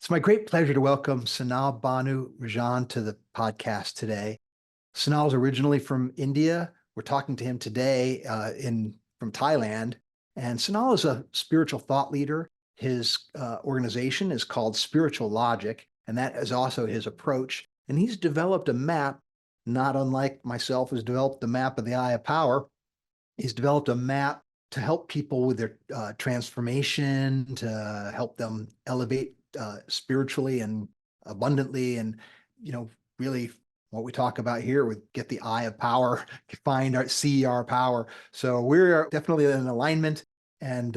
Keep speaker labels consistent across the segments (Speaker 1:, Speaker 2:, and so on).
Speaker 1: It's my great pleasure to welcome Sanal Bhanu Rajan to the podcast today. Sanal is originally from India. We're talking to him today from Thailand. And Sanal is a spiritual thought leader. His organization is called Spiritual Logic, and that is also his approach. And he's developed a map, not unlike myself, has developed the map of the Eye of Power. He's developed a map to help people with their transformation, to help them elevate spiritually and abundantly, and really what we talk about here with get the eye of power, see our power. So we're definitely in alignment, and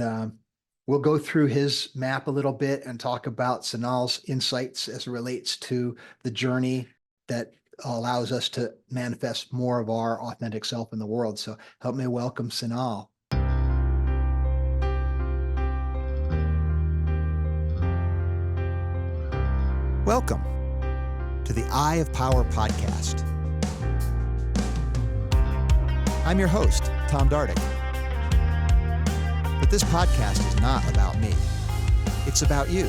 Speaker 1: we'll go through his map a little bit and talk about Sanal's insights as it relates to the journey that allows us to manifest more of our authentic self in the world. So help me welcome Sanal. Welcome to the Eye of Power podcast. I'm your host, Tom Dardick. But this podcast is not about me. It's about you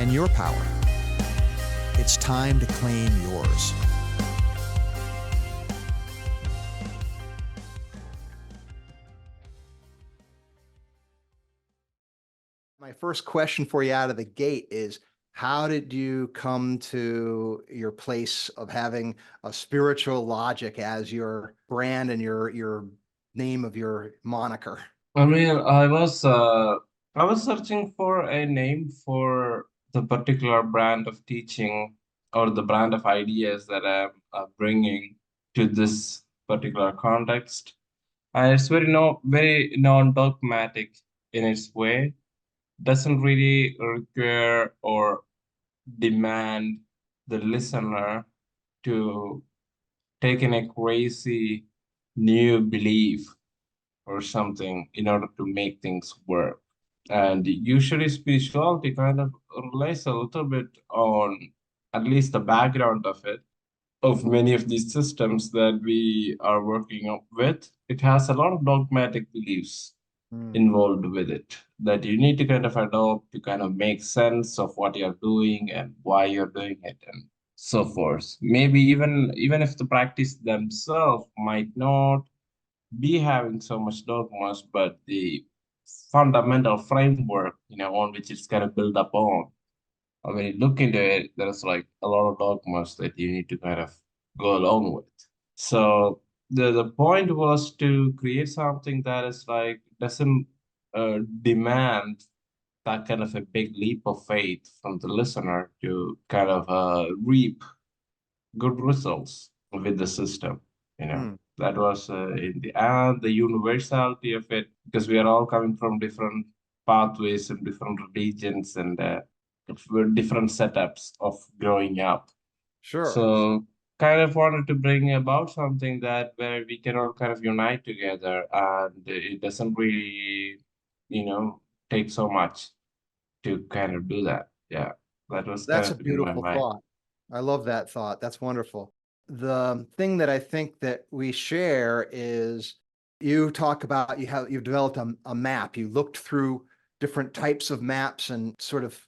Speaker 1: and your power. It's time to claim yours. My first question for you out of the gate is, how did you come to your place of having a spiritual logic as your brand and your name of your moniker?
Speaker 2: I was searching for a name for the particular brand of teaching or the brand of ideas that I'm bringing to this particular context. And it's very non-dogmatic in its way. Doesn't really require or demand the listener to take in a crazy new belief or something in order to make things work. And usually spirituality kind of relies a little bit on at least the background of it, of many of these systems that we are working with. It has a lot of dogmatic beliefs involved with it that you need to kind of adopt to kind of make sense of what you're doing and why you're doing it and so forth. Maybe even if the practice themselves might not be having so much dogmas, but the fundamental framework, on which it's kind of built upon. When you look into it, there's like a lot of dogmas that you need to kind of go along with. So the point was to create something that is like doesn't demand that kind of a big leap of faith from the listener to kind of reap good results with the system. That was in the and the universality of it, because we are all coming from different pathways and different religions and different setups of growing up.
Speaker 1: Sure.
Speaker 2: So kind of wanted to bring about something that where we can all kind of unite together, and it doesn't really, take so much to kind of do that. Yeah, that was kind
Speaker 1: That's a
Speaker 2: of in my
Speaker 1: beautiful
Speaker 2: mind.
Speaker 1: thought. I love that thought. That's wonderful. The thing that I think that we share is you talk about you've developed a map. You looked through different types of maps and sort of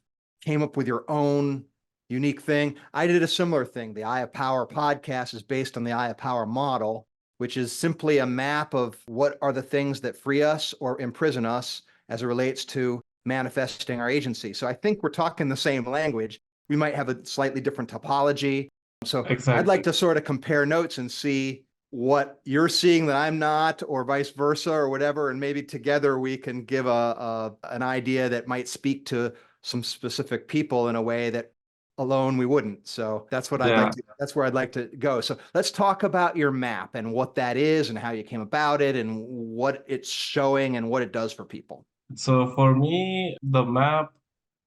Speaker 1: came up with your own unique thing. I did a similar thing. The Eye of Power podcast is based on the Eye of Power model, which is simply a map of what are the things that free us or imprison us as it relates to manifesting our agency. So I think we're talking the same language. We might have a slightly different topology. So I'd like
Speaker 2: Exactly.
Speaker 1: to sort of compare notes and see what you're seeing that I'm not, or vice versa, or whatever. And maybe together we can give an idea that might speak to some specific people in a way that alone we wouldn't. So that's what
Speaker 2: Yeah.
Speaker 1: that's where I'd like to go. So let's talk about your map and what that is and how you came about it and what it's showing and what it does for people.
Speaker 2: So for me, the map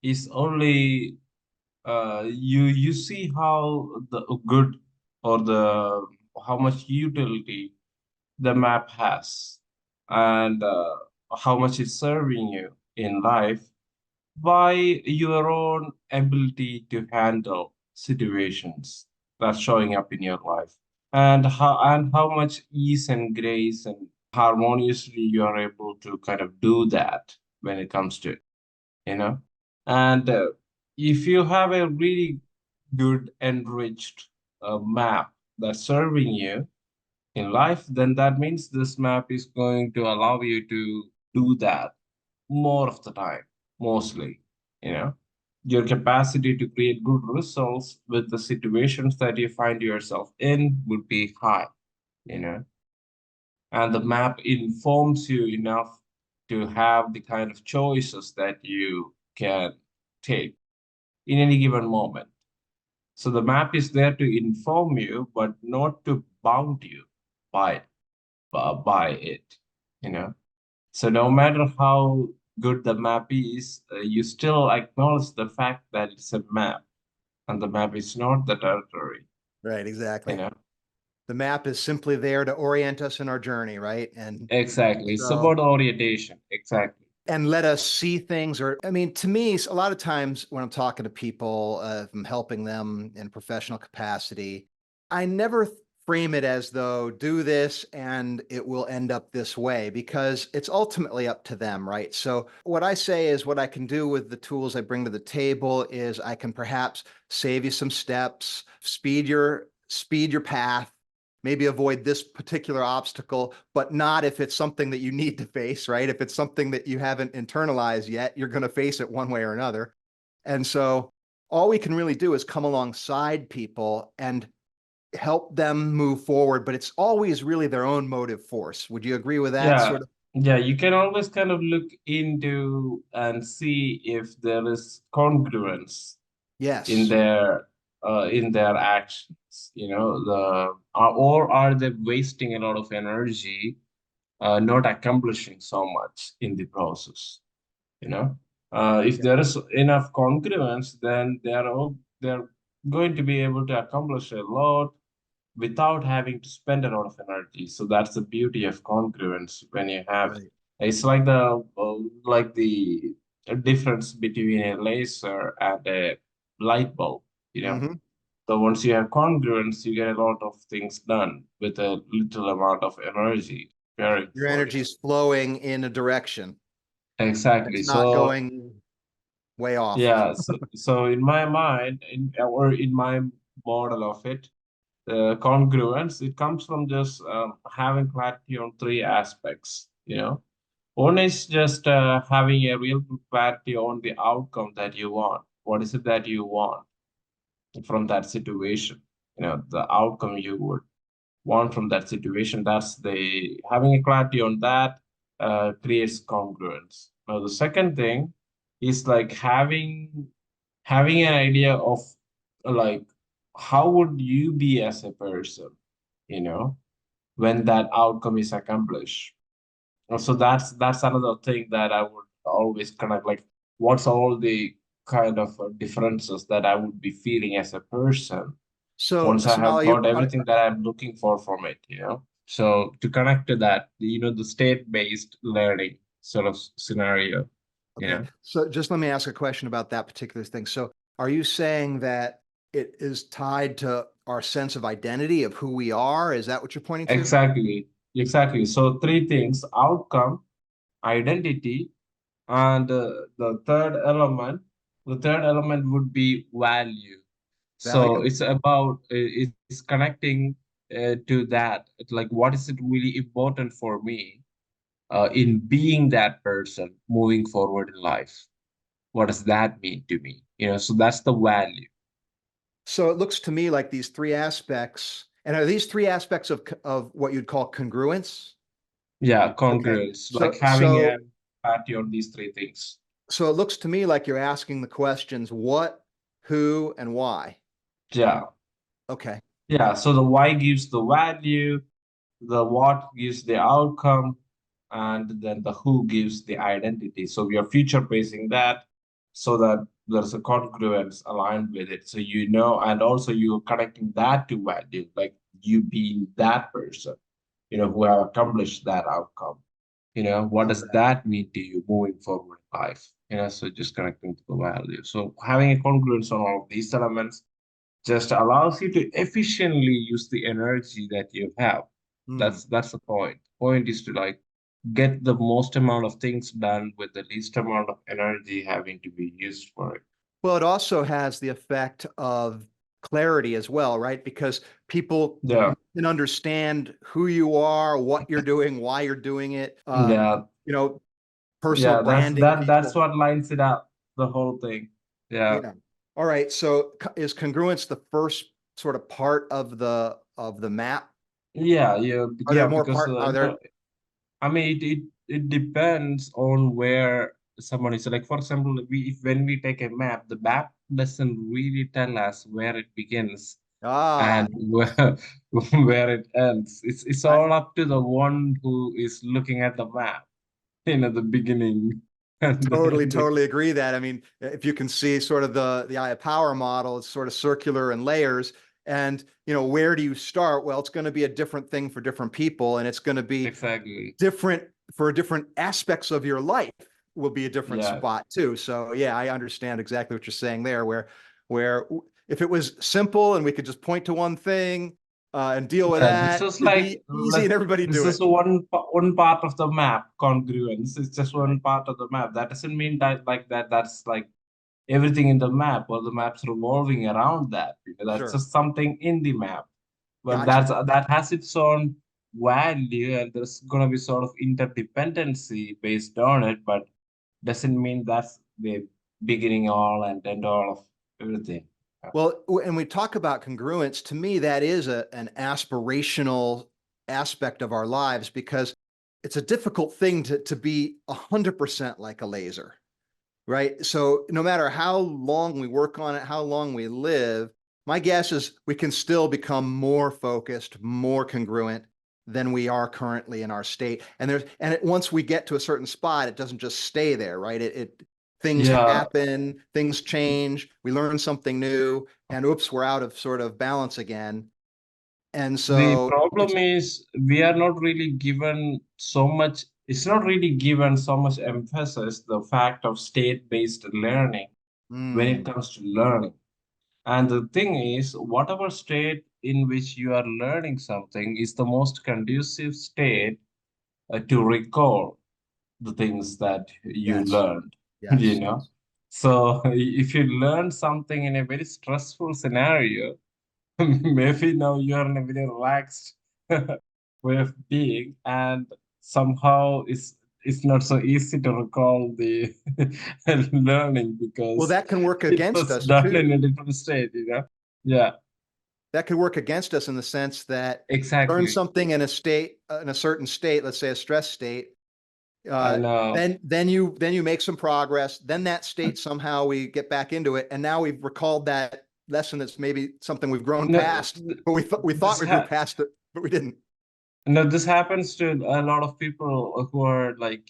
Speaker 2: is only you see how the good or the how much utility the map has, and how much it's serving you in life by your own ability to handle situations that's showing up in your life, and how much ease and grace and harmoniously you are able to kind of do that when it comes to it, you know and if you have a really good enriched map that's serving you in life, then that means this map is going to allow you to do that more of the time, mostly, you know. Your capacity to create good results with the situations that you find yourself in would be high, you know. And the map informs you enough to have the kind of choices that you can take in any given moment. So the map is there to inform you, but not to bound you by by it, you know. So no matter how good the map is, you still acknowledge the fact that it's a map, and the map is not the territory,
Speaker 1: Right,
Speaker 2: you
Speaker 1: exactly.
Speaker 2: know.
Speaker 1: The map is simply there to orient us in our journey, right? And
Speaker 2: Exactly. It's
Speaker 1: so
Speaker 2: about orientation. Exactly.
Speaker 1: and let us see things. Or I mean, to me, a lot of times when I'm talking to people, I'm helping them in professional capacity, I never frame it as though do this and it will end up this way, because it's ultimately up to them, right? So what I say is what I can do with the tools I bring to the table is I can perhaps save you some steps, speed your path, maybe avoid this particular obstacle, but not if it's something that you need to face, right? If it's something that you haven't internalized yet, you're going to face it one way or another. And so all we can really do is come alongside people and help them move forward, but it's always really their own motive force. Would you agree with that
Speaker 2: Yeah.
Speaker 1: sort of?
Speaker 2: Yeah, you can always kind of look into and see if there is congruence
Speaker 1: Yes.
Speaker 2: in their actions, you know, or are they wasting a lot of energy not accomplishing so much in the process, you know. If
Speaker 1: Yeah.
Speaker 2: there is enough congruence, then they're going to be able to accomplish a lot without having to spend a lot of energy. So that's the beauty of congruence. When you have,
Speaker 1: Right.
Speaker 2: it's like the difference between a laser and a light bulb, you know.
Speaker 1: Mm-hmm.
Speaker 2: So once you have congruence, you get a lot of things done with a little amount of energy preparing
Speaker 1: Your
Speaker 2: for you.
Speaker 1: energy is flowing in a direction.
Speaker 2: Exactly.
Speaker 1: It's not
Speaker 2: So
Speaker 1: going way off.
Speaker 2: yeah, so in my mind, or in my model of it, congruence, it comes from just having clarity on three aspects, you know. One is just having a real clarity on the outcome that you want. What is it that you want from that situation? You know, the outcome you would want from that situation. That's the having a clarity on that creates congruence. Now, the second thing is like having an idea of like how would you be as a person, you know, when that outcome is accomplished. So that's another thing that I would always connect, like what's all the kind of differences that I would be feeling as a person
Speaker 1: So,
Speaker 2: once I have
Speaker 1: Sonali,
Speaker 2: got everything that I'm looking for from it, you know. So to connect to that, you know, the state-based learning sort of scenario, you
Speaker 1: okay.
Speaker 2: know.
Speaker 1: So just let me ask a question about that particular thing. So are you saying that it is tied to our sense of identity of who we are? Is that what you're pointing to?
Speaker 2: Exactly, exactly. So three things: outcome, identity, and the third element would be value. So
Speaker 1: Value?
Speaker 2: it's about it's connecting to that. It's like what is it really important for me in being that person moving forward in life? What does that mean to me? You know, so that's the value.
Speaker 1: So it looks to me like these three aspects, and are these three aspects of what you'd call congruence?
Speaker 2: Yeah,
Speaker 1: Okay.
Speaker 2: congruence, like
Speaker 1: So
Speaker 2: having a
Speaker 1: so
Speaker 2: party on these three things.
Speaker 1: so it looks to me like you're asking the questions what, who, and why.
Speaker 2: Yeah,
Speaker 1: Okay.
Speaker 2: yeah. So the why gives the value, the what gives the outcome, and then the who gives the identity. So we are future basing that so that there's a congruence aligned with it. So you know, and also you're connecting that to value, like you being that person, you know, who have accomplished that outcome. You know, what does
Speaker 1: Exactly.
Speaker 2: that mean to you moving forward in life? You know, so just connecting to the value. So having a congruence on all of these elements just allows you to efficiently use the energy that you have.
Speaker 1: Hmm.
Speaker 2: That's the point. Point is to like get the most amount of things done with the least amount of energy having to be used for it.
Speaker 1: Well, it also has the effect of clarity as well, right? Because people
Speaker 2: Yeah,
Speaker 1: can understand who you are, what you're doing, why you're doing it.
Speaker 2: yeah,
Speaker 1: You know, personal
Speaker 2: yeah.
Speaker 1: branding
Speaker 2: That's
Speaker 1: people.
Speaker 2: what lines it up, the whole thing. Yeah,
Speaker 1: Yeah. All right. So is congruence the first sort of part of the map? Are there
Speaker 2: yeah.
Speaker 1: more
Speaker 2: Because
Speaker 1: are there
Speaker 2: I mean, it depends on where someone is. Like, for example, when we take a map, the map doesn't really tell us where it begins
Speaker 1: ah
Speaker 2: and where it ends. It's
Speaker 1: I
Speaker 2: all up to the one who is looking at the map, the beginning and the ending.
Speaker 1: totally agree that. I mean, if you can see sort of the eye of power model, it's sort of circular in layers. And where do you start? Well, it's going to be a different thing for different people, and it's going to be
Speaker 2: Exactly.
Speaker 1: different for different aspects of your life will be a different
Speaker 2: Yeah.
Speaker 1: spot too. So yeah, I understand exactly what you're saying there, where if it was simple and we could just point to one thing and deal with
Speaker 2: Yeah, this
Speaker 1: that,
Speaker 2: is
Speaker 1: it'd
Speaker 2: like
Speaker 1: be easy and everybody
Speaker 2: this
Speaker 1: do
Speaker 2: is
Speaker 1: it.
Speaker 2: one part of the map, congruence. It's just
Speaker 1: Right.
Speaker 2: one part of the map. That doesn't mean that like that that's like everything in the map or the map's revolving around that. That's
Speaker 1: Sure.
Speaker 2: just something in the map. But
Speaker 1: Gotcha.
Speaker 2: that has its own value and there's gonna be sort of interdependency based on it, but doesn't mean that's the beginning all and end all of everything.
Speaker 1: Well, and we talk about congruence, to me, that is an aspirational aspect of our lives because it's a difficult thing to be 100% like a laser, right? So no matter how long we work on it, how long we live, my guess is we can still become more focused, more congruent than we are currently in our state. Once we get to a certain spot, it doesn't just stay there, right? It things
Speaker 2: Yeah,
Speaker 1: happen, things change, we learn something new, and oops, we're out of sort of balance again. And
Speaker 2: the
Speaker 1: so
Speaker 2: problem
Speaker 1: it's
Speaker 2: is we are not really given so much, it's not really given so much emphasis the fact of state-based learning when it
Speaker 1: mm,
Speaker 2: comes to learning. And the thing is, whatever state in which you are learning something is the most conducive state to recall the things that you
Speaker 1: yes,
Speaker 2: learned, you
Speaker 1: yes.
Speaker 2: know. So if you learn something in a very stressful scenario, maybe now you are in a very relaxed way of being, and somehow it's not so easy to recall the learning
Speaker 1: Well,
Speaker 2: because
Speaker 1: that can work
Speaker 2: it
Speaker 1: against
Speaker 2: was
Speaker 1: us
Speaker 2: done in
Speaker 1: too.
Speaker 2: a different state. Yeah,
Speaker 1: That could work against us in the sense that learn
Speaker 2: exactly.
Speaker 1: something in a state, in a certain state, let's say a stress state,
Speaker 2: I
Speaker 1: uh,
Speaker 2: know.
Speaker 1: then you make some progress. Then that state somehow we get back into it, and now we've recalled that lesson that's maybe something we've grown
Speaker 2: No,
Speaker 1: past, but we thought
Speaker 2: this
Speaker 1: we grew
Speaker 2: ha
Speaker 1: past it, but we didn't.
Speaker 2: no, this happens to a lot of people who are like,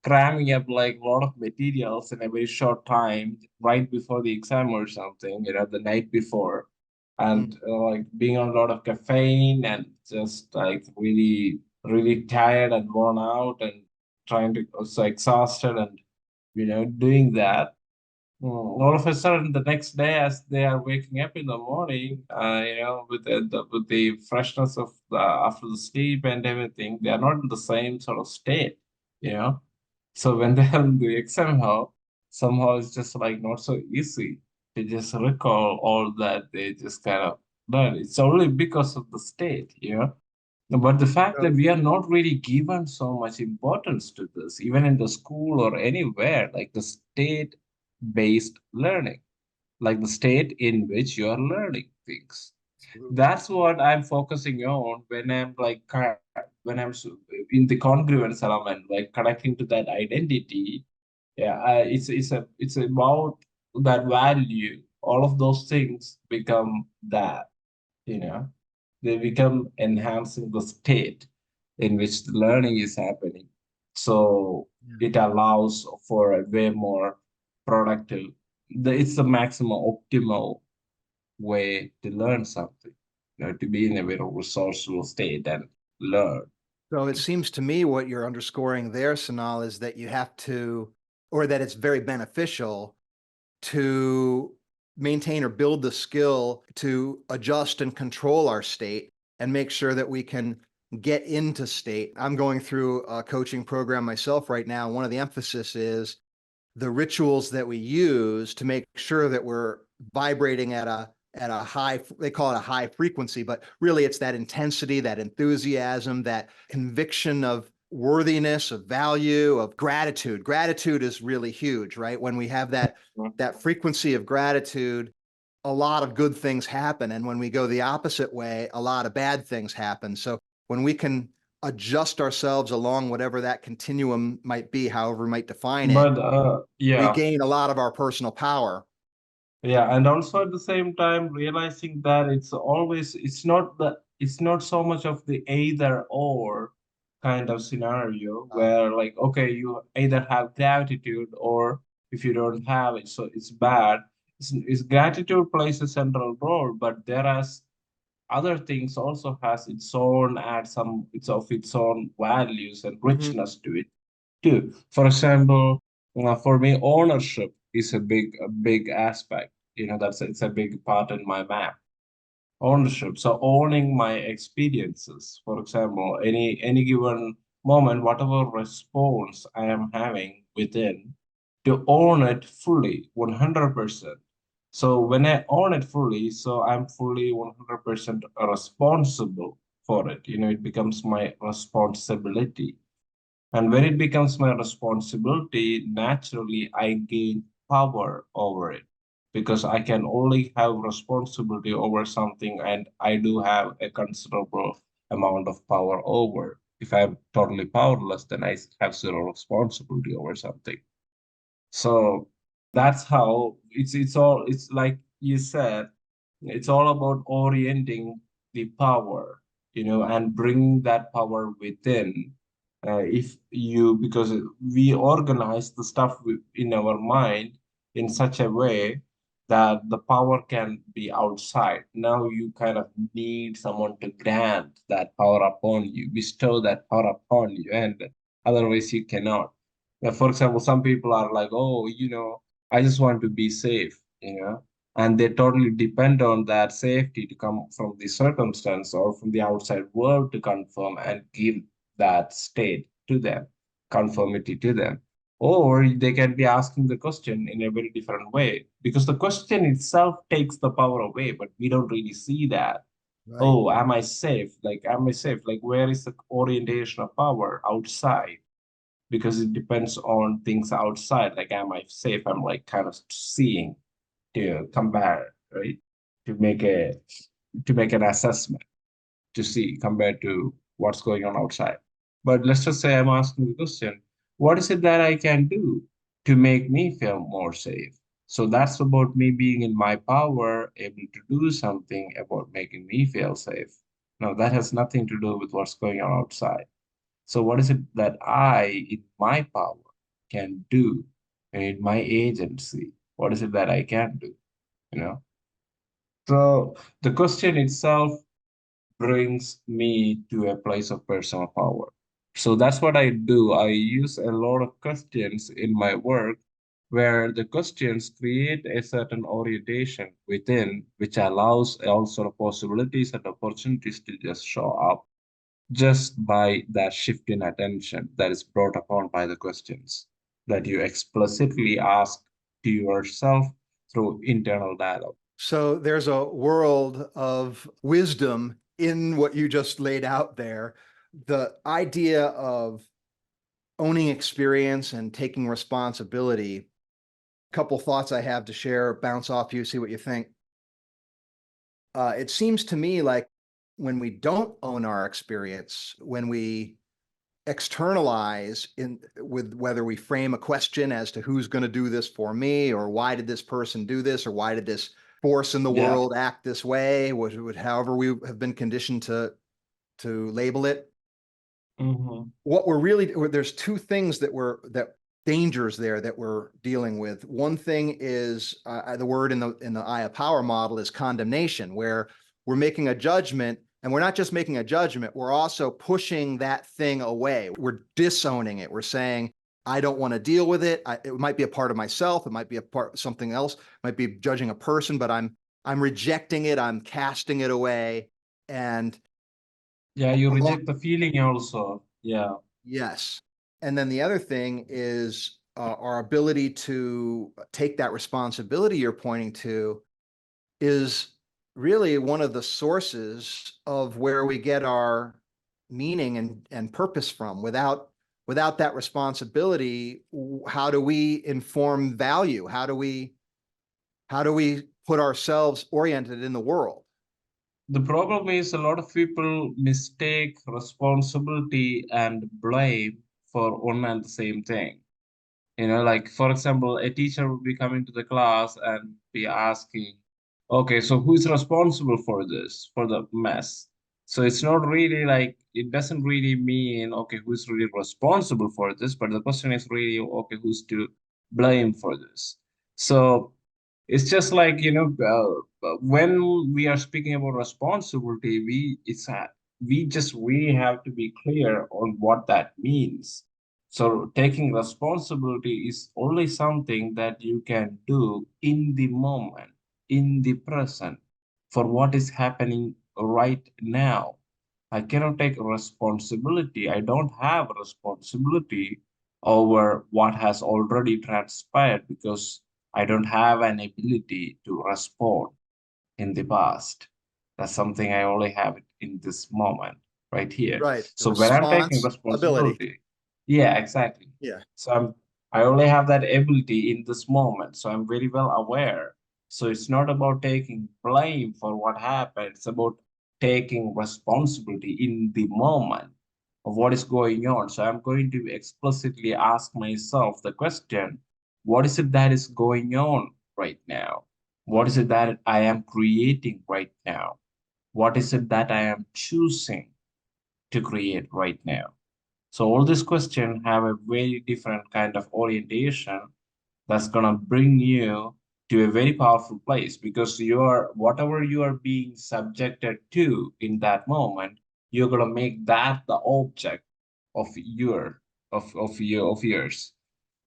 Speaker 2: cramming up like a lot of materials in a very short time right before the exam or something, the night before.
Speaker 1: Mm.
Speaker 2: And like being on a lot of caffeine and just like really, really tired and worn out and trying to also exhausted and, doing that. All of a sudden, the next day, as they are waking up in the morning, with with the freshness of after the sleep and everything, they are not in the same sort of state, you know. So when they are in the exam hall, somehow it's just like not so easy to just recall all that they just kind of learn. It's only because of the state. But the fact that
Speaker 1: So,
Speaker 2: we are not really given so much importance to this, even in the school or anywhere, like the state-based learning, like the state in which you are learning things.
Speaker 1: absolutely.
Speaker 2: That's what I'm focusing on when I'm like when I'm in the congruence element, like connecting to that identity. Yeah, it's about that value. All of those things become that, you know they become enhancing the state in which the learning is happening. So
Speaker 1: Yeah.
Speaker 2: it allows for a way more productive, it's the maximum optimal way to learn something, to be in a very resourceful state and learn.
Speaker 1: So it seems to me what you're underscoring there, Sanal, is that you have to, or that it's very beneficial to maintain or build the skill to adjust and control our state and make sure that we can get into state. I'm going through a coaching program myself right now. One of the emphasis is the rituals that we use to make sure that we're vibrating at a high, they call it a high frequency, but really it's that intensity, that enthusiasm, that conviction of worthiness, of value, of gratitude. Gratitude is really huge, right? When we have that frequency of gratitude, a lot of good things happen. And when we go the opposite way, a lot of bad things happen. So when we can adjust ourselves along whatever that continuum might be, however we might define it,
Speaker 2: But
Speaker 1: we
Speaker 2: yeah.
Speaker 1: gain a lot of our personal power.
Speaker 2: Yeah, and also at the same time realizing that it's not so much of the either or kind of scenario
Speaker 1: Uh,
Speaker 2: where like okay you either have gratitude or if you don't have it so it's bad. It's gratitude plays a central role, but there are other things also has its own add some it's of its own values and
Speaker 1: mhm.
Speaker 2: richness to it too. For example, for me, ownership is a big aspect. You know, it's a big part in my map. Ownership. So owning my experiences. For example, any given moment, whatever response I am having within, to own it fully, 100%. So when I own it fully, so I'm fully 100% responsible for it. You know, it becomes my responsibility. And when it becomes my responsibility, naturally I gain power over it because I can only have responsibility over something and I do have a considerable amount of power over. If I'm totally powerless, then I have zero responsibility over something. So that's how it's like you said, it's all about orienting the power, you know, and bringing that power within. If you because we organize the stuff in our mind in such a way that the power can be outside. Now you kind of need someone to grant that power upon you, bestow that power upon you, and otherwise you cannot. For example, some people are like, oh, you know, I just want to be safe, you know, and they totally depend on that safety to come from the circumstance or from the outside world to confirm and give that state to them, conformity to them. Or they can be asking the question in a very different way because the question itself takes the power away, but we don't really see that.
Speaker 1: Right.
Speaker 2: Oh, am I safe? Like, am I safe? Like, where is the orientation of power outside? Because it depends on things outside. Like, am I safe? I'm like kind of seeing to compare, right? To make a to make an assessment to see compared to what's going on outside. But let's just say I'm asking the question, what is it that I can do to make me feel more safe? So that's about me being in my power, able to do something about making me feel safe. Now, that has nothing to do with what's going on outside. So what is it that I, in my power, can do, and in my agency? What is it that I can do? You know? So the question itself brings me to a place of personal power. So that's what I do. I use a lot of questions in my work where the questions create a certain orientation within, which allows all sort of possibilities and opportunities to just show up just by that shift in attention that is brought upon by the questions that you explicitly ask to yourself through internal dialogue.
Speaker 1: So there's a world of wisdom in what you just laid out there. The idea of owning experience and taking responsibility. A couple thoughts I have to share, bounce off you, see what you think. It seems to me like when we don't own our experience, when we externalize in with whether we frame a question as to who's going to do this for me, or why did this person do this, or why did this force in the
Speaker 2: Yeah.
Speaker 1: world act this way, however we have been conditioned to label it.
Speaker 2: Mm-hmm.
Speaker 1: What we're really, there's two things that dangers there that we're dealing with. One thing is the word in the eye of power model is condemnation, where we're making a judgment, and we're not just making a judgment, we're also pushing that thing away. We're disowning it. We're saying, I don't want to deal with it. It might be a part of myself. It might be a part of something else. It might be judging a person, but I'm rejecting it. I'm casting it away. And
Speaker 2: Yeah, you
Speaker 1: along,
Speaker 2: reject the feeling also. Yeah.
Speaker 1: yes. And then the other thing is our ability to take that responsibility you're pointing to is really one of the sources of where we get our meaning and purpose from. Without that responsibility, how do we inform value? How do we put ourselves oriented in the world?
Speaker 2: The problem is a lot of people mistake responsibility and blame for one and the same thing. Like for example, a teacher would be coming to the class and be asking, okay, so who is responsible for this, for the mess? So it's not really like, it doesn't really mean, okay, who's really responsible for this, but the question is really, okay, who's to blame for this? So it's just like, when we are speaking about responsibility, we just really have to be clear on what that means. So taking responsibility is only something that you can do in the moment, in the present, for what is happening right now. I cannot take responsibility. I don't have responsibility over what has already transpired because I don't have an ability to respond in the past. That's something I only have in this moment, right here.
Speaker 1: Right. The
Speaker 2: So when I'm taking
Speaker 1: response ability.
Speaker 2: responsibility, yeah, exactly.
Speaker 1: Yeah.
Speaker 2: So I only have that ability in this moment. So I'm very well aware. So it's not about taking blame for what happened. It's about taking responsibility in the moment of what is going on. So I'm going to explicitly ask myself the question, what is it that is going on right now? What is it that I am creating right now? What is it that I am choosing to create right now? So all these questions have a very different kind of orientation that's gonna bring you to a very powerful place because you're whatever you are being subjected to in that moment, you're gonna make that the object of yours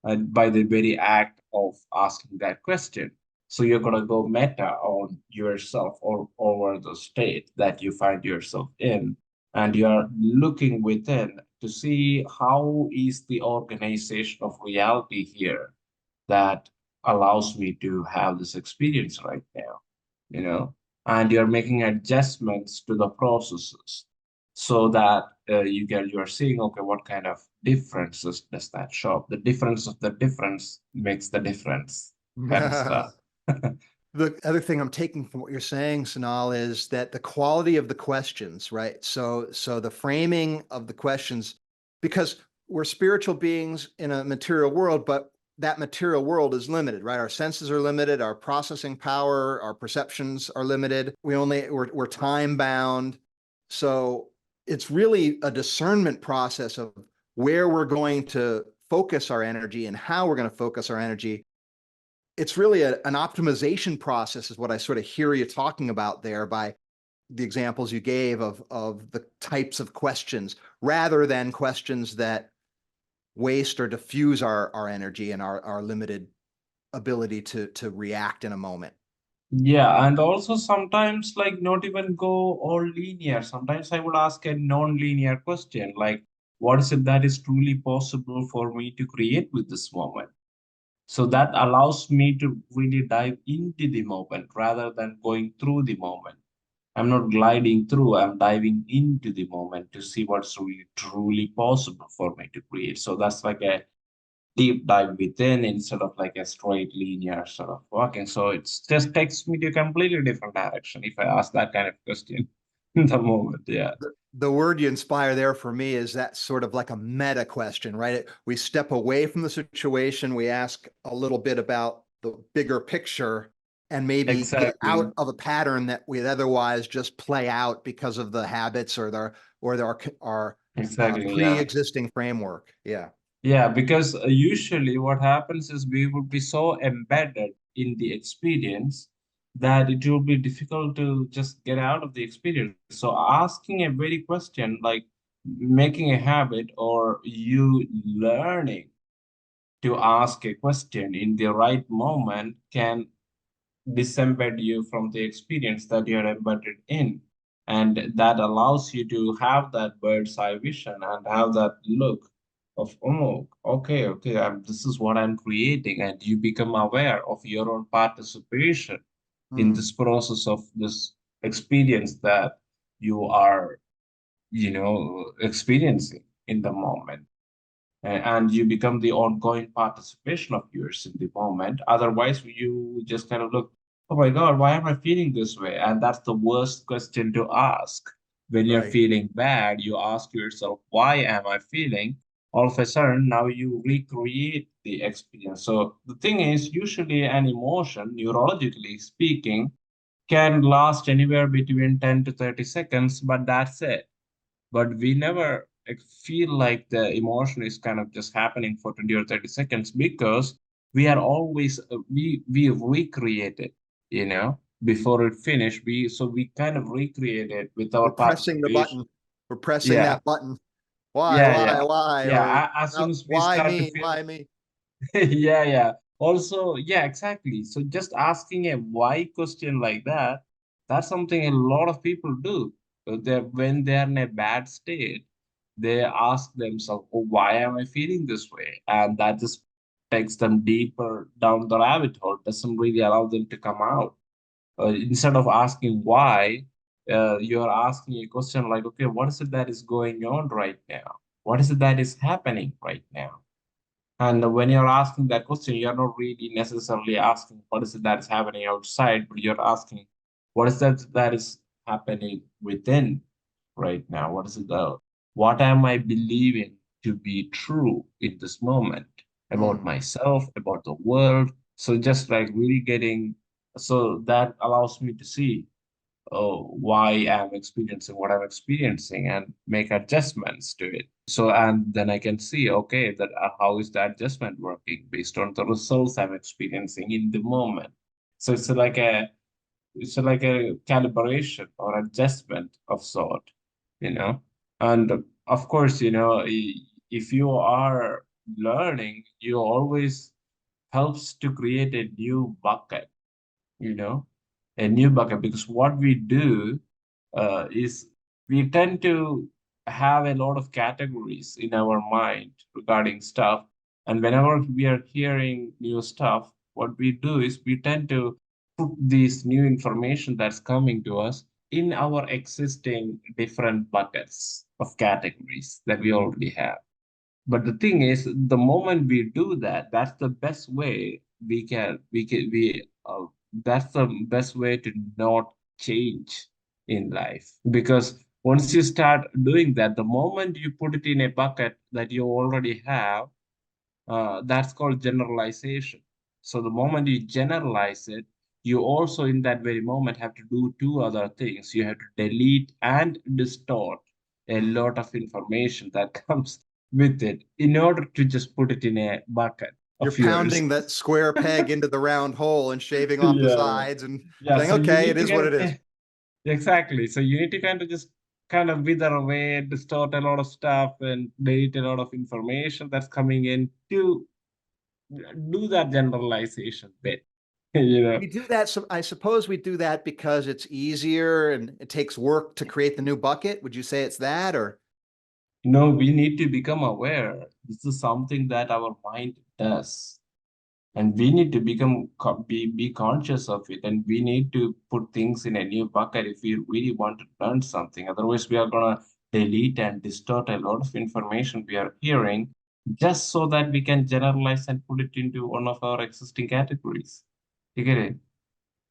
Speaker 2: by the very act of asking that question. So you're going to go meta on yourself or over the state that you find yourself in. And you're looking within to see how is the organization of reality here that allows me to have this experience right now, you know, and you're making adjustments to the processes so that you're seeing, okay, what kind of differences does that show up? The difference of the difference makes the difference kind of stuff.
Speaker 1: The other thing I'm taking from what you're saying, Sanal, is that the quality of the questions, right? So the framing of the questions, because we're spiritual beings in a material world, but that material world is limited, right? Our senses are limited, our processing power, our perceptions are limited. We're time bound. So it's really a discernment process of where we're going to focus our energy and how we're going to focus our energy. It's really an optimization process is what I sort of hear you talking about there by the examples you gave of the types of questions rather than questions that waste or diffuse our energy and our limited ability to react in a moment.
Speaker 2: Yeah, and also sometimes like not even go all linear. Sometimes I would ask a non-linear question like, what is it that is truly possible for me to create with this moment? So that allows me to really dive into the moment rather than going through the moment. I'm not gliding through, I'm diving into the moment to see what's really truly possible for me to create. So that's like a deep dive within instead of like a straight linear sort of walking. So it's just takes me to a completely different direction if I ask that kind of question in the moment. Yeah.
Speaker 1: The word you inspire there for me is that sort of like a meta question, right? We step away from the situation, we ask a little bit about the bigger picture and maybe get
Speaker 2: Exactly.
Speaker 1: out of a pattern that we'd otherwise just play out because of the habits our
Speaker 2: Exactly. Yeah.
Speaker 1: pre-existing framework. Yeah.
Speaker 2: Yeah, because usually what happens is we would be so embedded in the experience that it will be difficult to just get out of the experience. So asking a very question like making a habit or you learning to ask a question in the right moment can disembed you from the experience that you're embedded in. And that allows you to have that bird's eye vision and have that look. of, oh, okay, this is what I'm creating, and you become aware of your own participation in
Speaker 1: Hmm.
Speaker 2: this process of this experience that you are, experiencing in the moment. And you become the ongoing participation of yours in the moment. Otherwise, you just kind of look, oh my God, why am I feeling this way? And that's the worst question to ask. When you're
Speaker 1: Right.
Speaker 2: feeling bad, you ask yourself, why am I feeling? All of a sudden, now you recreate the experience. So the thing is, usually an emotion, neurologically speaking, can last anywhere between 10 to 30 seconds, but that's it. But we never feel like the emotion is kind of just happening for 20 or 30 seconds, because we are always we recreate it, before it finished. We kind of recreate it with
Speaker 1: We're
Speaker 2: our
Speaker 1: pressing the
Speaker 2: participation.
Speaker 1: button. We're pressing
Speaker 2: Yeah,
Speaker 1: that button. Why,
Speaker 2: yeah, yeah,
Speaker 1: why? Or
Speaker 2: yeah. As soon as we
Speaker 1: why
Speaker 2: start to
Speaker 1: me?
Speaker 2: feel,
Speaker 1: Why me?
Speaker 2: yeah, yeah. Also, yeah, exactly. So just asking a why question like that, that's something a lot of people do. When they're in a bad state, they ask themselves, oh, why am I feeling this way? And that just takes them deeper down the rabbit hole, doesn't really allow them to come out. Instead of asking why, you're asking a question like, okay, what is it that is going on right now? What is it that is happening right now? And when you're asking that question, you're not really necessarily asking what is it that is happening outside, but you're asking what is that is happening within right now? What am I believing to be true in this moment about
Speaker 1: Hmm.
Speaker 2: myself, about the world? So just like really getting, so that allows me to see why I'm experiencing what I'm experiencing and make adjustments to it. So, and then I can see, okay, that how is the adjustment working based on the results I'm experiencing in the moment. So it's like a calibration or adjustment of sort, you know. And of course, if you are learning, you always helps to create a new bucket, you know, a new bucket, because what we do is we tend to have a lot of categories in our mind regarding stuff. And whenever we are hearing new stuff, what we do is we tend to put this new information that's coming to us in our existing different buckets of categories that we already have. But the thing is, the moment we do that, that's the best way that's the best way to not change in life. Because once you start doing that, the moment you put it in a bucket that you already have, that's called generalization. So the moment you generalize it, you also in that very moment have to do two other things. You have to delete and distort a
Speaker 1: Hmm.
Speaker 2: lot of information that comes with it in order to just put it in a bucket
Speaker 1: You're
Speaker 2: of yours.
Speaker 1: pounding that square peg into the round hole and shaving off the
Speaker 2: Yeah,
Speaker 1: sides and
Speaker 2: yeah.
Speaker 1: saying,
Speaker 2: So you
Speaker 1: okay,
Speaker 2: need
Speaker 1: it
Speaker 2: to
Speaker 1: is what
Speaker 2: get
Speaker 1: it is.
Speaker 2: exactly. So you need to kind of wither away, distort a lot of stuff, and delete a lot of information that's coming in to do that generalization bit, you know.
Speaker 1: We do that. So I suppose we do that because it's easier and it takes work to create the new bucket. Would you say it's that or?
Speaker 2: No, we need to become aware. This is something that our mind does. And we need to be conscious of it. And we need to put things in a new bucket if we really want to learn something. Otherwise, we are gonna delete and distort a lot of information we are hearing just so that we can generalize and put it into one of our existing categories. You get it?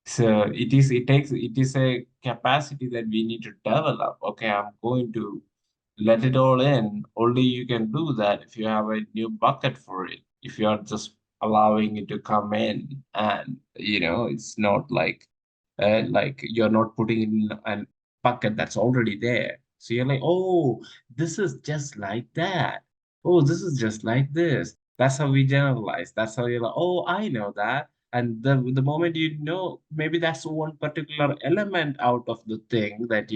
Speaker 2: So it is a capacity that we need to develop. Okay, I'm going to let it all in. Only you can do that if you have a new bucket for it. If you are just allowing it to come in, and it's not like you're not putting in a bucket that's already there. So you're like, oh, this is just like that. Oh, this is just like this. That's how we generalize. That's how you're like, oh, I know that. And the moment maybe that's one particular element out of the thing that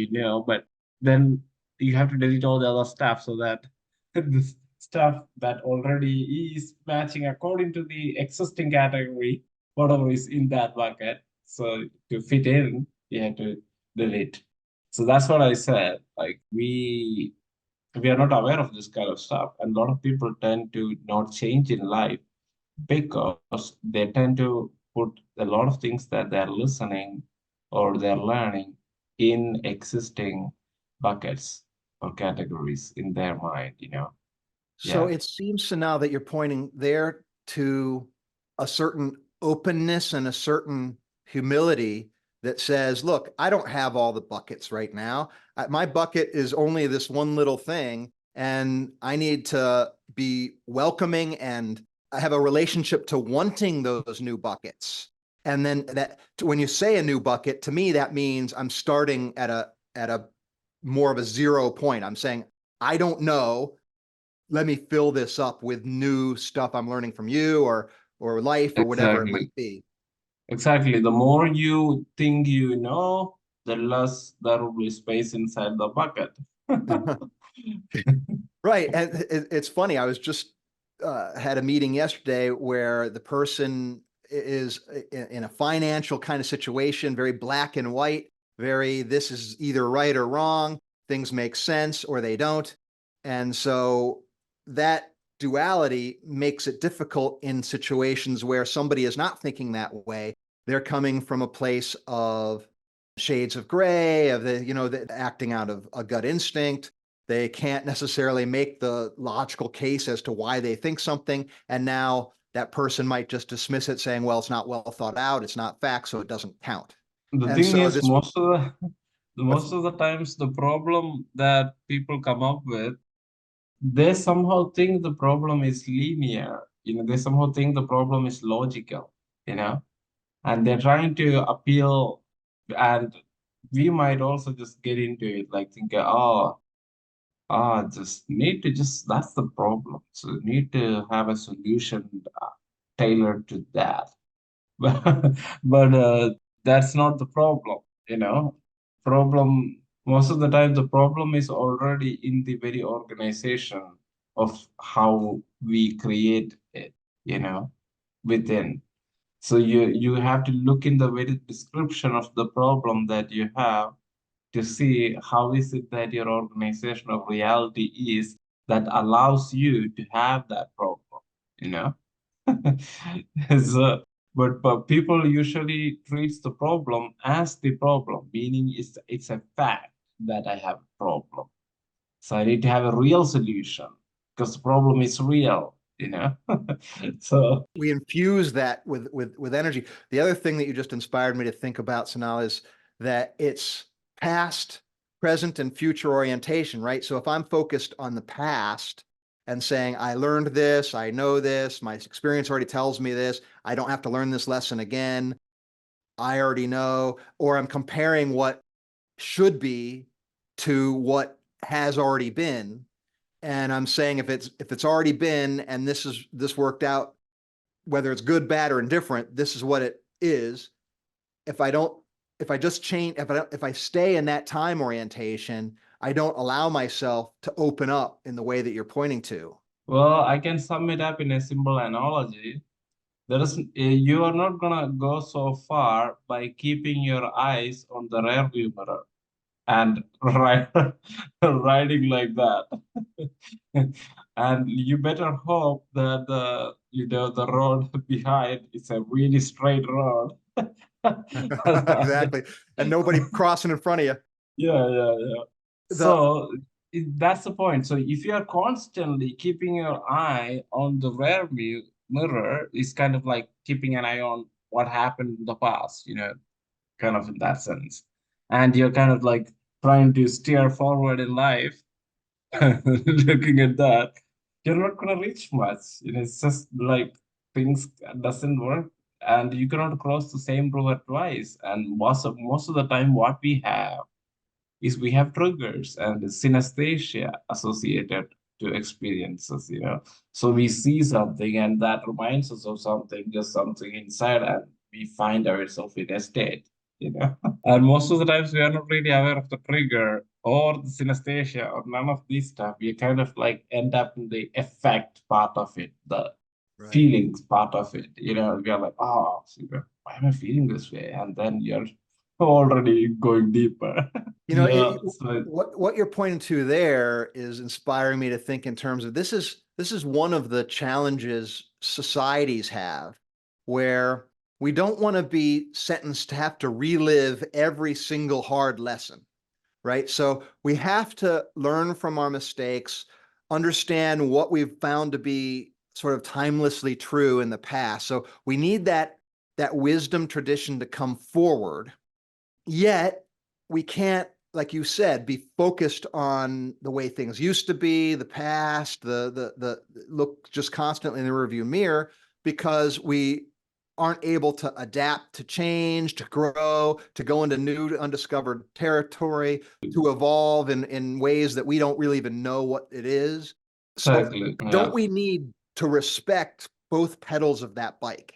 Speaker 2: but then you have to delete all the other stuff so that the stuff that already is matching according to the existing category, whatever is in that bucket. So to fit in, you have to delete. So that's what I said. Like we are not aware of this kind of stuff. And a lot of people tend to not change in life because they tend to put a lot of things that they're listening or they're learning in existing buckets or categories in their mind,
Speaker 1: So
Speaker 2: Yeah,
Speaker 1: it seems to now that you're pointing there to a certain openness and a certain humility that says, look, I don't have all the buckets right now. My bucket is only this one little thing, and I need to be welcoming and I have a relationship to wanting those new buckets. And then that when you say a new bucket, to me, that means I'm starting at a more of a 0 point. I'm saying, I don't know, let me fill this up with new stuff I'm learning from you or life or whatever it
Speaker 2: exactly.
Speaker 1: might be.
Speaker 2: Exactly. The more you think you know, the less there will be space inside the bucket.
Speaker 1: Right. And it's funny. I was just had a meeting yesterday where the person is in a financial kind of situation, very black and white, very, this is either right or wrong. Things make sense or they don't. And so that duality makes it difficult in situations where somebody is not thinking that way. They're coming from a place of shades of gray, of the acting out of a gut instinct. They can't necessarily make the logical case as to why they think something. And now that person might just dismiss it saying, well, it's not well thought out. It's not fact, so it doesn't count.
Speaker 2: The
Speaker 1: And
Speaker 2: thing
Speaker 1: so
Speaker 2: is,
Speaker 1: this was, what's,
Speaker 2: most of the times the problem that people come up with, they somehow think the problem is linear. They somehow think the problem is logical, and they're trying to appeal, and we might also just get into it like thinking, oh, just need to just, that's the problem. So need to have a solution tailored to that. But that's not the problem, you know. Problem, most of the time, the problem is already in the very organization of how we create it, within. So you have to look in the very description of the problem that you have to see how is it that your organization of reality is that allows you to have that problem, you know? So, but people usually treats the problem as the problem, meaning it's a fact that I have a problem. So I need to have a real solution because the problem is real. So
Speaker 1: we infuse that with energy. The other thing that you just inspired me to think about, Sanal, is that it's past, present, and future orientation, right? So if I'm focused on the past and saying, I learned this, I know this, my experience already tells me this, I don't have to learn this lesson again, I already know, or I'm comparing what should be to what has already been. And I'm saying if it's already been and this worked out, whether it's good, bad, or indifferent, this is what it is. If I don't, if I just change, if I stay in that time orientation, I don't allow myself to open up in the way that you're pointing to.
Speaker 2: well, I can sum it up in a simple analogy. You are not gonna go so far by keeping your eyes on the rear view mirror and riding like that. And you better hope that the road behind is a really straight road.
Speaker 1: Exactly. And nobody crossing in front of you.
Speaker 2: Yeah.
Speaker 1: The
Speaker 2: So that's the point. So if you are constantly keeping your eye on the rear view mirror, is kind of like keeping an eye on what happened in the past, kind of in that sense. And you're kind of like trying to steer forward in life, looking at that, you're not gonna reach much. It's just like things doesn't work, and you cannot cross the same river twice. And most of the time, what we have is we have triggers and synesthesia associated to experiences. So we see something and that reminds us of something, just something inside, and we find ourselves in a state. And most of the times we are not really aware of the trigger or the synesthesia or none of these stuff. We kind of like end up in the effect part of it, the
Speaker 1: right.
Speaker 2: feelings part of it. We are like, oh, why am I feeling this way? And then you're already going deeper.
Speaker 1: You know,
Speaker 2: Yeah, so
Speaker 1: what you're pointing to there is inspiring me to think in terms of this is one of the challenges societies have, where we don't want to be sentenced to have to relive every single hard lesson, right? So we have to learn from our mistakes, understand what we've found to be sort of timelessly true in the past. So we need that wisdom tradition to come forward. Yet we can't, like you said, be focused on the way things used to be, the past, the look just constantly in the rearview mirror, because we aren't able to adapt to change, to grow, to go into new undiscovered territory, to evolve in ways that we don't really even know what it is. So
Speaker 2: exactly,
Speaker 1: don't
Speaker 2: yeah.
Speaker 1: we need to respect both pedals of that bike?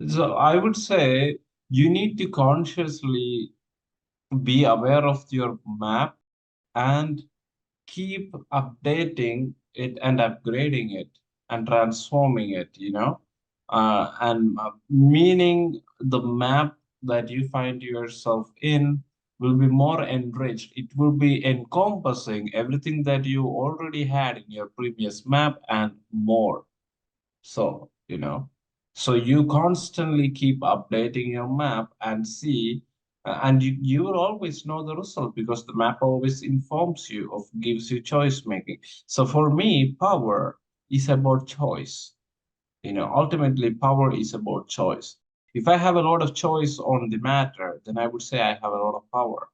Speaker 2: So I would say you need to consciously be aware of your map and keep updating it and upgrading it and transforming it, and meaning the map that you find yourself in will be more enriched. It will be encompassing everything that you already had in your previous map and more. So, so you constantly keep updating your map and see, and you will always know the result because the map always informs you of gives you choice making. So for me, power is about choice. Ultimately, power is about choice. If I have a lot of choice on the matter, then I would say I have a lot of power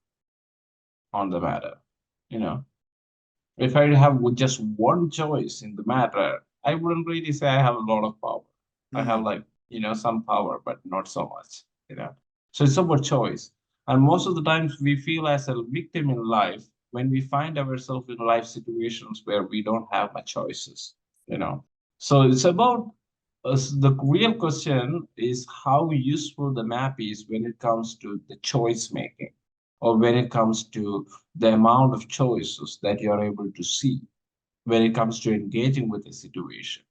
Speaker 2: on the matter. You know, if I have just one choice in the matter, I wouldn't really say I have a lot of power. I have
Speaker 1: Hmm.
Speaker 2: like, some power, but not so much. So it's about choice. And most of the times we feel as a victim in life when we find ourselves in life situations where we don't have much choices. So it's about the real question is how useful the map is when it comes to the choice making or when it comes to the amount of choices that you're able to see when it comes to engaging with a situation.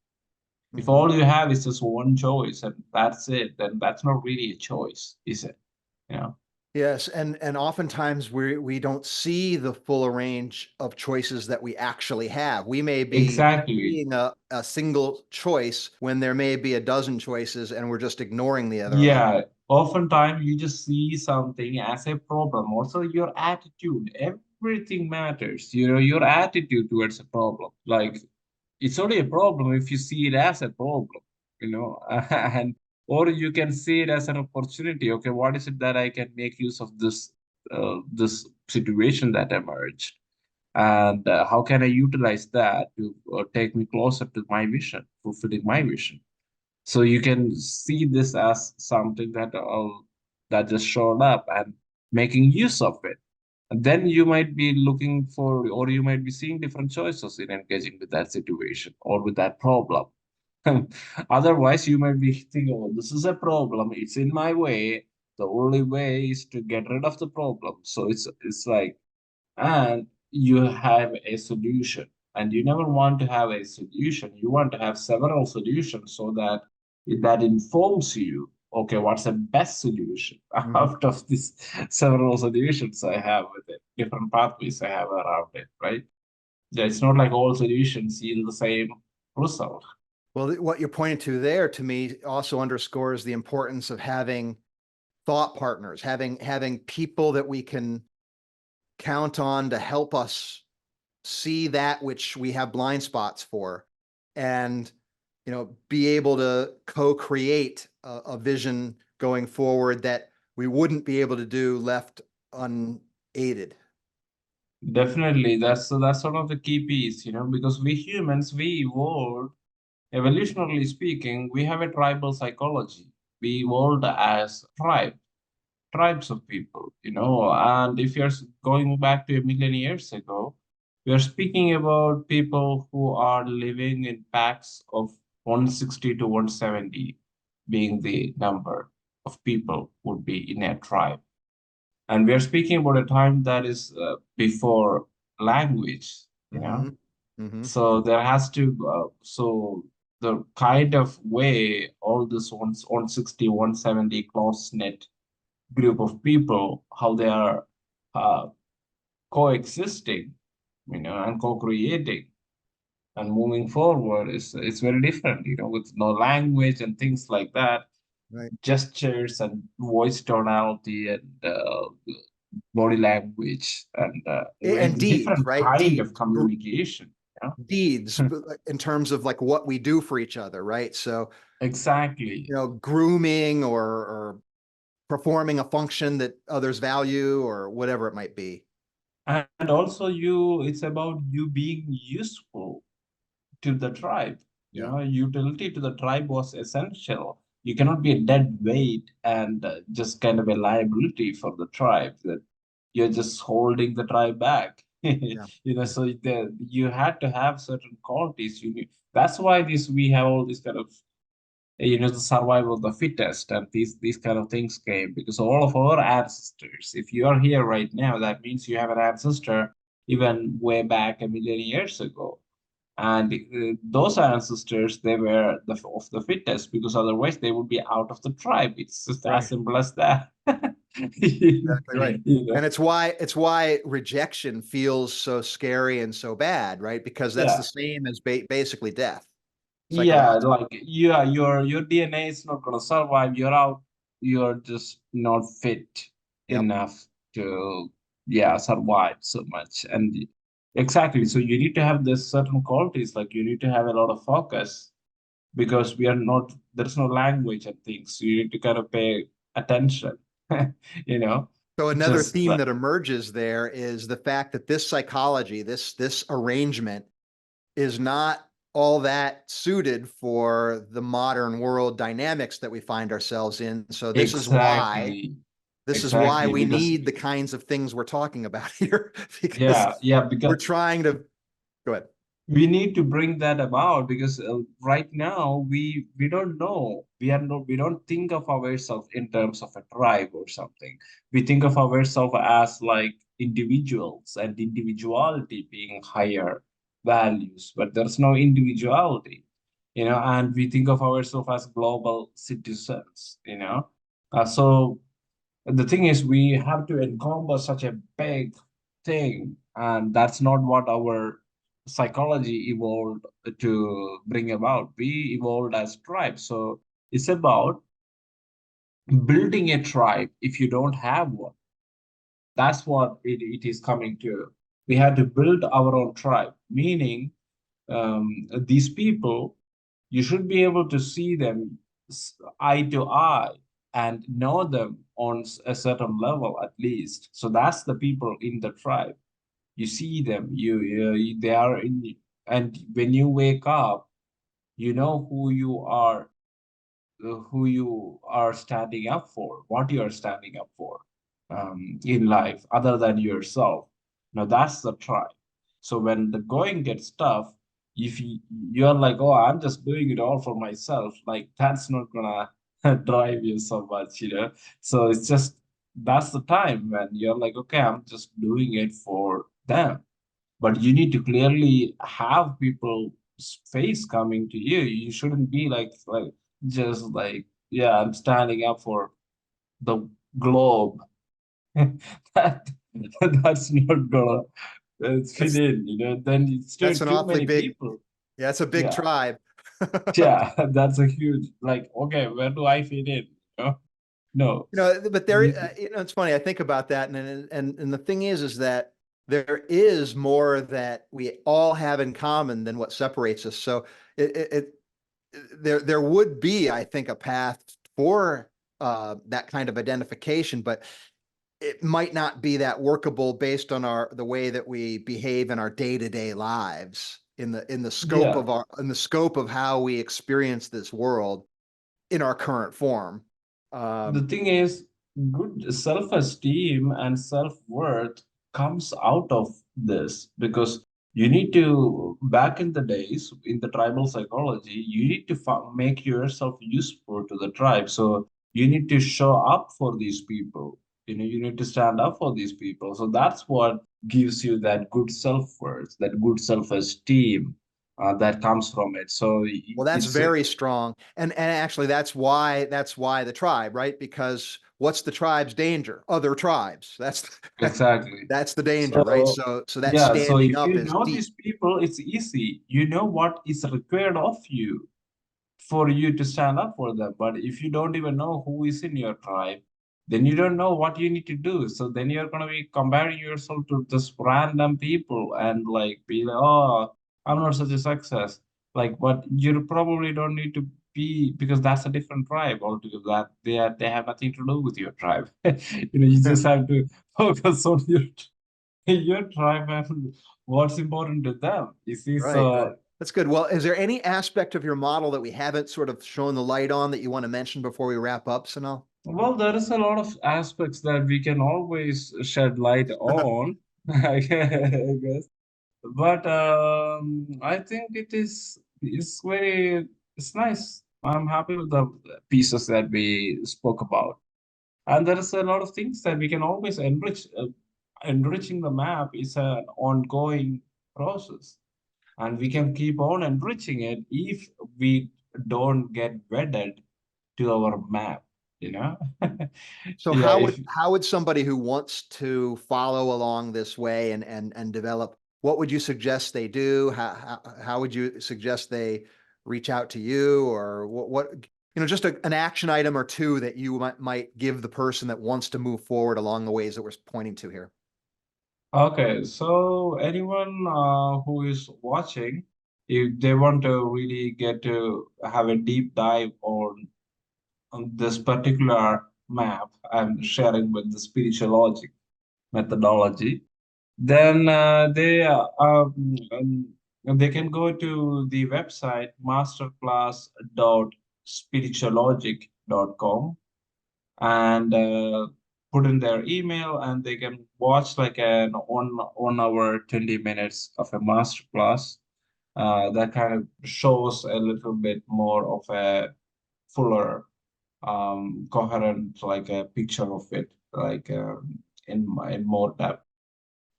Speaker 2: If
Speaker 1: Hmm.
Speaker 2: all you have is just one choice and that's it, then that's not really a choice, is it? You know?
Speaker 1: Yes, and oftentimes we don't see the full range of choices that we actually have. We may be
Speaker 2: Exactly.
Speaker 1: seeing a single choice when there may be a dozen choices, and we're just ignoring the other 11.
Speaker 2: Yeah, oftentimes you just see something as a problem. Also, your attitude, everything matters. Your attitude towards a problem. Like it's only a problem if you see it as a problem, and or you can see it as an opportunity. Okay, what is it that I can make use of this situation that emerged, and how can I utilize that to take me closer to my vision, fulfilling my vision? So you can see this as something that just showed up and making use of it. And then you might be looking for, or you might be seeing different choices in engaging with that situation or with that problem. Otherwise, you might be thinking, oh, this is a problem. It's in my way. The only way is to get rid of the problem. So it's like, and you have a solution. And you never want to have a solution. You want to have several solutions so that that informs you, okay, what's the best solution
Speaker 1: Mhm.
Speaker 2: out of these several solutions I have with it, different pathways I have around it, right? Yeah, it's not like all solutions yield the same result.
Speaker 1: Well, what you're pointing to there, to me, also underscores the importance of having thought partners, having people that we can count on to help us see that which we have blind spots for, and be able to co-create a vision going forward that we wouldn't be able to do left unaided.
Speaker 2: Definitely, that's one of the key piece, because we humans, we evolved, evolutionarily speaking, we have a tribal psychology. We evolved as tribes of people, and if you're going back to a million years ago, we are speaking about people who are living in packs of 160 to 170 being the number of people would be in a tribe. And we are speaking about a time that is before language.
Speaker 1: Mm-hmm. Mm-hmm.
Speaker 2: So there has to, so the kind of way all this 160, 170 close knit group of people, how they are uh, coexisting, and co-creating and moving forward is it's very different, with no language and things like that,
Speaker 1: Right.
Speaker 2: gestures and voice tonality and body language and
Speaker 1: And
Speaker 2: a
Speaker 1: deeds,
Speaker 2: different
Speaker 1: right?
Speaker 2: kind of communication.
Speaker 1: Deeds in terms of like what we do for each other, right? So,
Speaker 2: Exactly.
Speaker 1: grooming or performing a function that others value or whatever it might be.
Speaker 2: And also it's about you being useful to the tribe.
Speaker 1: Yeah.
Speaker 2: Utility to the tribe was essential. You cannot be a dead weight and just kind of a liability for the tribe, that you're just holding the tribe back.
Speaker 1: Yeah.
Speaker 2: So you had to have certain qualities. That's why we have all this kind of the survival of the fittest and these kind of things came because all of our ancestors. If you are here right now, that means you have an ancestor even way back a million years ago, and those ancestors, they were of the fittest because otherwise they would be out of the tribe. It's just as
Speaker 1: Right.
Speaker 2: simple as that.
Speaker 1: Exactly right.
Speaker 2: You know?
Speaker 1: And it's why rejection feels so scary and so bad, right? Because that's the
Speaker 2: Yeah.
Speaker 1: same as basically death,
Speaker 2: Yeah,
Speaker 1: psychologically.
Speaker 2: like yeah, your DNA is not gonna survive. You're out. You're just not fit
Speaker 1: Yep.
Speaker 2: enough to survive so much. And exactly. So you need to have this certain qualities. Like you need to have a lot of focus because we are not. There's no language and things. So you need to kind of pay attention. You know,
Speaker 1: So another
Speaker 2: just
Speaker 1: theme that emerges there is the fact that this psychology, this arrangement is not all that suited for the modern world dynamics that we find ourselves in. So
Speaker 2: exactly,
Speaker 1: this is why
Speaker 2: exactly
Speaker 1: we
Speaker 2: because
Speaker 1: need the kinds of things we're talking about here because
Speaker 2: yeah,
Speaker 1: we're
Speaker 2: because
Speaker 1: trying to go ahead.
Speaker 2: we need to bring that about because right now we don't know, we don't think of ourselves in terms of a tribe or something. We think of ourselves as like individuals and individuality being higher values, but there's no individuality, and we think of ourselves as global citizens, so the thing is, we have to encompass such a big thing, and that's not what our psychology evolved to bring about. We evolved as tribes. So it's about building a tribe if you don't have one. That's what it is coming to. We had to build our own tribe, meaning these people, you should be able to see them eye to eye and know them on a certain level at least. So that's the people in the tribe. You see them, they are in, and when you wake up, you know who you are standing up for, what you are standing up for in life, other than yourself. Now that's the tribe. So when the going gets tough, if you're like, oh, I'm just doing it all for myself, like that's not gonna drive you so much. So it's just that's the time when you're like, okay, I'm just doing it for them. But you need to clearly have people's face coming to you. You shouldn't be like just like, yeah, I'm standing up for the globe. that that's not gonna fit
Speaker 1: That's
Speaker 2: in. Then it's
Speaker 1: that's
Speaker 2: still
Speaker 1: an
Speaker 2: too
Speaker 1: awfully
Speaker 2: many
Speaker 1: big,
Speaker 2: people.
Speaker 1: yeah, it's a big
Speaker 2: Yeah,
Speaker 1: tribe.
Speaker 2: yeah, that's a huge, like, okay, where do I fit in? No.
Speaker 1: But
Speaker 2: You
Speaker 1: there,
Speaker 2: need to,
Speaker 1: it's funny. I think about that, and the thing is that there is more that we all have in common than what separates us. So there would be, I think, a path for that kind of identification, but it might not be that workable based on the way that we behave in our day-to-day lives, in the scope
Speaker 2: yeah.
Speaker 1: of how we experience this world in our current form.
Speaker 2: The
Speaker 1: Um,
Speaker 2: thing is, good self-esteem and self-worth comes out of this because you need to, back in the days in the tribal psychology, you need to make yourself useful to the tribe. So you need to show up for these people. You need to stand up for these people. So that's what gives you that good self-worth, that good self-esteem. that comes from it. So
Speaker 1: Well, that's
Speaker 2: it's
Speaker 1: very strong. And actually that's why the tribe, right? Because what's the tribe's danger? Other tribes. That's
Speaker 2: exactly.
Speaker 1: that's the danger, right?
Speaker 2: So
Speaker 1: So that
Speaker 2: yeah, so
Speaker 1: standing
Speaker 2: if
Speaker 1: up
Speaker 2: you
Speaker 1: is
Speaker 2: know
Speaker 1: deep.
Speaker 2: these people, it's easy. You know what is required of you for you to stand up for them. But if you don't even know who is in your tribe, then you don't know what you need to do. So then you're gonna be comparing yourself to just random people and like be like, oh, I'm not such a success. Like, but you probably don't need to be because that's a different tribe altogether. That they have nothing to do with your tribe. You just have to focus on your tribe and what's important to them. You see,
Speaker 1: Right, right.
Speaker 2: so
Speaker 1: That's good. Well, is there any aspect of your model that we haven't sort of shown the light on that you want to mention before we wrap up, Sanal?
Speaker 2: well, there is a lot of aspects that we can always shed light on, I guess. But I think it's very it's nice. I'm happy with the pieces that we spoke about, and there is a lot of things that we can always enrich. Enriching the map is an ongoing process, and we can keep on enriching it if we don't get wedded to our map, you know?
Speaker 1: So
Speaker 2: Yeah, if
Speaker 1: how would somebody who wants to follow along this way and develop, what would you suggest they do? How would you suggest they reach out to you, or what just an action item or two that you might give the person that wants to move forward along the ways that we're pointing to here?
Speaker 2: okay, so anyone who is watching, if they want to really get to have a deep dive on this particular map I'm sharing with the spiritual logic methodology, then they can go to the website masterclass.spiritualogic.com and put in their email, and they can watch like an 1 hour 20 minutes of a master class that kind of shows a little bit more of a fuller coherent like a picture of it like in more depth.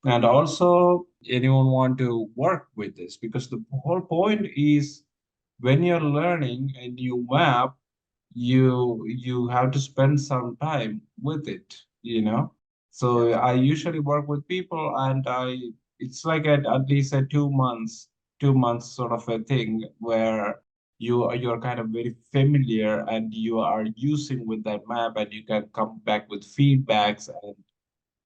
Speaker 2: And also, anyone want to work with this because the whole point is when you're learning a new map, you have to spend some time with it, you know. So
Speaker 1: Yes.
Speaker 2: I usually work with people, and I it's like at least a 2 months, 2 months sort of a thing where you're kind of very familiar and you are using with that map, and you can come back with feedbacks and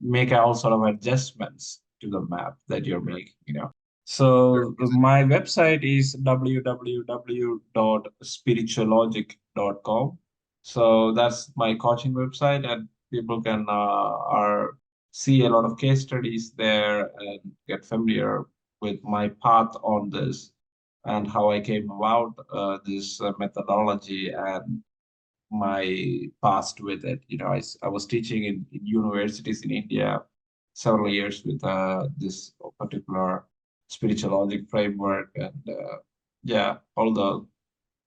Speaker 2: make all sort of adjustments to the map that you're making, you know.
Speaker 1: Sure.
Speaker 2: So my website is www.spiritualogic.com. So that's my coaching website, and people can are see a lot of case studies there and get familiar with my path on this and how I came about this methodology and my past with it. You know, I was teaching in universities in India several years with this particular spiritual logic framework and yeah, all the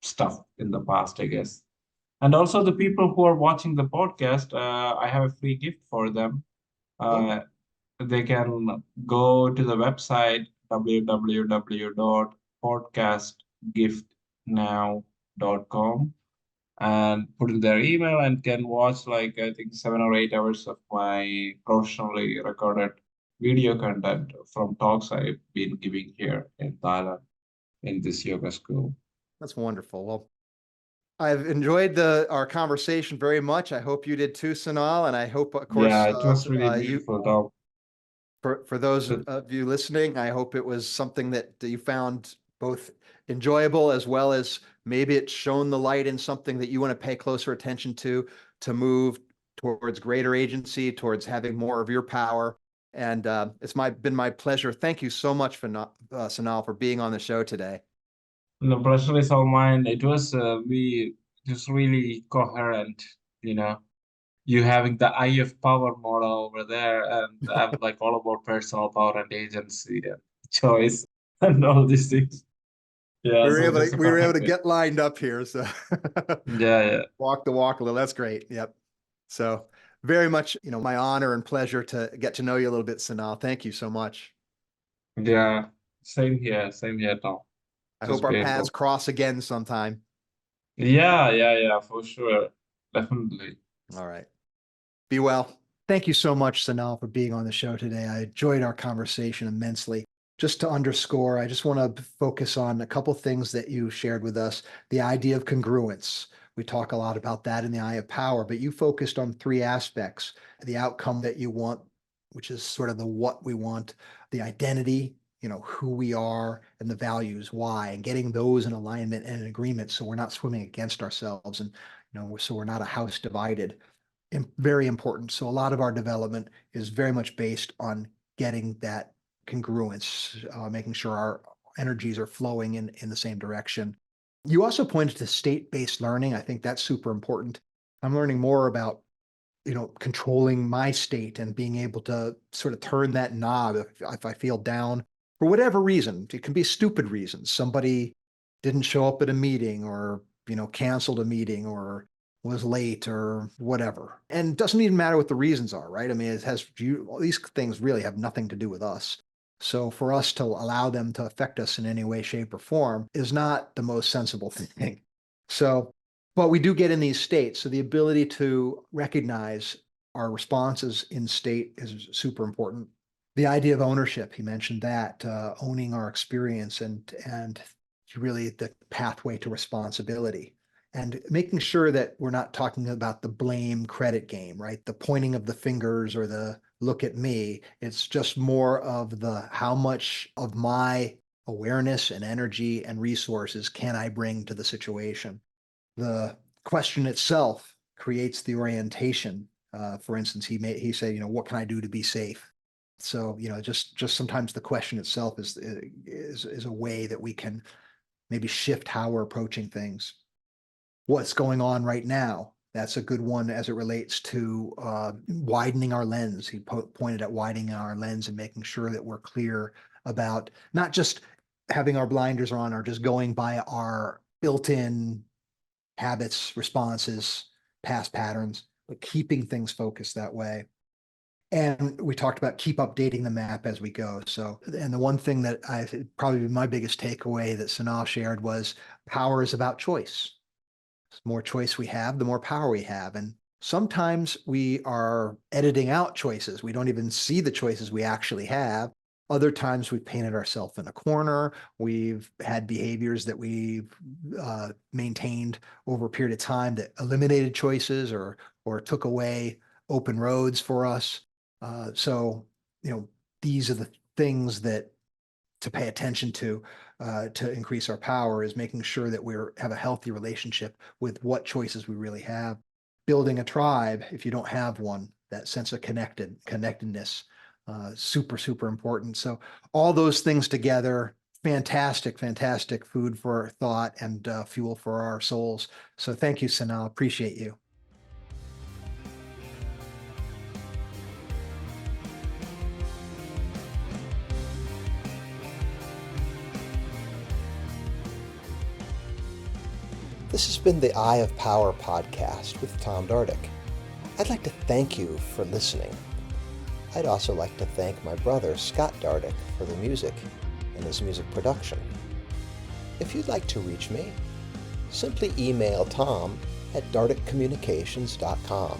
Speaker 2: stuff in the past, I guess. And also the people who are watching the podcast, I have a free gift for them.
Speaker 1: Oh,
Speaker 2: Uh, they can go to the website www.podcastgiftnow.com and put in their email and can watch like I think 7 or 8 hours of my professionally recorded video content from talks I've been giving here in Thailand in this yoga school.
Speaker 1: that's wonderful. Well, I've enjoyed our conversation very much. I hope you did too, Sanal, and I hope, of
Speaker 2: Yeah,
Speaker 1: course,
Speaker 2: it was really
Speaker 1: you
Speaker 2: beautiful talk.
Speaker 1: for those
Speaker 2: But
Speaker 1: of you listening, I hope it was something that you found both enjoyable as well as maybe it's shown the light in something that you want to pay closer attention to move towards greater agency, towards having more of your power. And it's been my pleasure. Thank you so much for Sanal for being on the show today.
Speaker 2: the pleasure is all mine. It was we just really coherent, you know. You having the eye of power model over there, and I'm like all about personal power and agency and choice and all these things. Yeah, so it was a
Speaker 1: We were able to
Speaker 2: perfect fit.
Speaker 1: get lined up here, so
Speaker 2: Yeah, yeah,
Speaker 1: walk the walk a little. That's great. Yep. So very much, my honor and pleasure to get to know you a little bit, Sanal. Thank you so much.
Speaker 2: yeah. Same here, Tom.
Speaker 1: I
Speaker 2: It was
Speaker 1: hope our
Speaker 2: great.
Speaker 1: paths cross again sometime.
Speaker 2: Yeah, for sure. Definitely.
Speaker 1: All right. Be well. Thank you so much, Sanal, for being on the show today. I enjoyed our conversation immensely. Just to underscore, I just want to focus on a couple things that you shared with us. The idea of congruence. We talk a lot about that in the eye of power, but you focused on three aspects: the outcome that you want, which is sort of the what we want, the identity, who we are, and the values, why, and getting those in alignment and in agreement so we're not swimming against ourselves and so we're not a house divided. Very important. So a lot of our development is very much based on getting that congruence, making sure our energies are flowing in the same direction. You also pointed to state-based learning. I think that's super important. I'm learning more about controlling my state and being able to sort of turn that knob if I feel down for whatever reason. It can be stupid reasons. Somebody didn't show up at a meeting or, canceled a meeting or was late or whatever. And it doesn't even matter what the reasons are, right? I mean, these things really have nothing to do with us. So for us to allow them to affect us in any way, shape, or form is not the most sensible thing. So but we do get in these states. So the ability to recognize our responses in state is super important. The idea of ownership, he mentioned that, owning our experience and really the pathway to responsibility. And making sure that we're not talking about the blame credit game, right? The pointing of the fingers or the look at me. It's just more of the how much of my awareness and energy and resources can I bring to the situation. The question itself creates the orientation. For instance, he said, what can I do to be safe? So, just sometimes the question itself is a way that we can maybe shift how we're approaching things. What's going on right now? That's a good one as it relates to widening our lens. He pointed at widening our lens and making sure that we're clear about not just having our blinders on or just going by our built-in habits, responses, past patterns, but keeping things focused that way. And we talked about keep updating the map as we go. So, and the one thing that probably my biggest takeaway that Sanal shared was power is about choice. The more choice we have, the more power we have. And sometimes we are editing out choices. We don't even see the choices we actually have. Other times we've painted ourselves in a corner. We've had behaviors that we've maintained over a period of time that eliminated choices or took away open roads for us. So, these are the things that to pay attention to increase our power is making sure that we have a healthy relationship with what choices we really have. Building a tribe, if you don't have one, that sense of connectedness, super, super important. So all those things together, fantastic, fantastic food for thought and fuel for our souls. So thank you, Sanal. Appreciate you. This has been the Eye of Power podcast with Tom Dardick. I'd like to thank you for listening. I'd also like to thank my brother, Scott Dardick, for the music and his music production. If you'd like to reach me, simply email Tom at dardickcommunications.com.